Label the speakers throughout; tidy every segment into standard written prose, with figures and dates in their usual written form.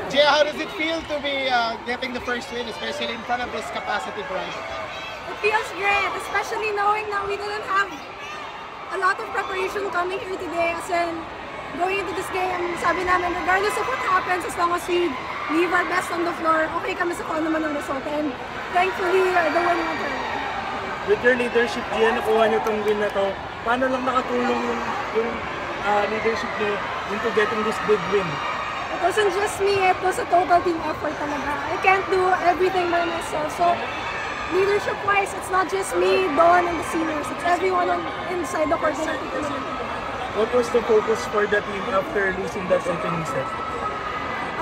Speaker 1: Jay, how does it feel to be getting the first win, especially in front of this capacity crowd?
Speaker 2: It feels great, especially knowing that we didn't have a lot of preparation coming here today. As in, going into this game, sabi namin, regardless of what happens, as long as we leave our best on the floor, okay kami sa kung ano man ang result. And thankfully, the win went our way.
Speaker 3: With your leadership, Gian, nakuha niyo itong win na to. Paano lang nakatulong yung leadership niyo into getting this big win?
Speaker 2: It wasn't just me, it was a total team effort talaga. I can't do everything by myself. So, leadership-wise, it's not just me, Don, and the seniors. It's everyone inside the court.
Speaker 3: What was the focus for the team after losing that opening set?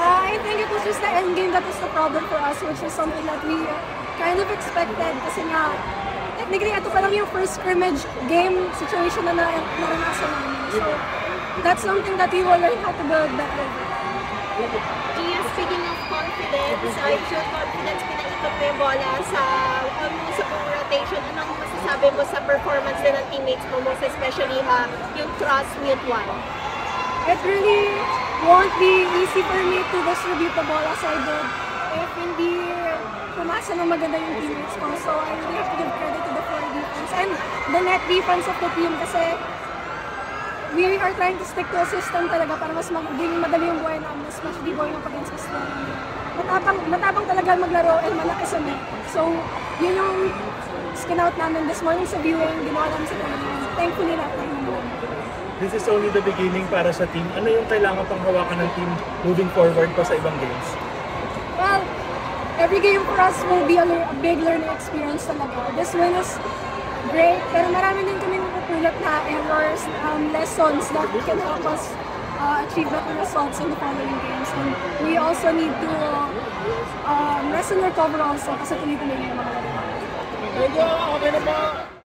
Speaker 2: I think it was just the end game that was the problem for us, which is something that we kind of expected. Kasi nga, technically, ito pa lang yung first scrimmage game situation na naranasan namin. So, that's something that we will learn how to build better.
Speaker 4: Gia, speaking of confidence, yung confidence pinakita mo yung bola sa almost sa buong rotation. Anong masasabi mo sa performance din ng teammates mo, most especially yung trust mutual?
Speaker 2: It really won't be easy for me to distribute the ball as I did if hindi pumasa ng maganda yung teammates ko. So I really have to give credit to the floor defense and the net defense of the team kasi we are trying to stick to a system talaga para mas maging madali yung buhay namin, especially going up against Australia. Matapang talaga maglaro and malaki sa net. So yun yung skin out namin this morning sa viewing, ginawa namin sa tournament. Thankfully lahat namin.
Speaker 3: This is only the beginning para sa team. Ano yung kailangan pang hawakan ng team moving forward pa sa ibang games?
Speaker 2: Well, every game for us will be a big learning experience talaga. This win is great, pero marami din kami napupulot na errors, lessons that can help us achieve better results in the following games. And we also need to rest and recover also kasi tuloy-tuloy yung mga laro.
Speaker 1: Thank you, okay na po.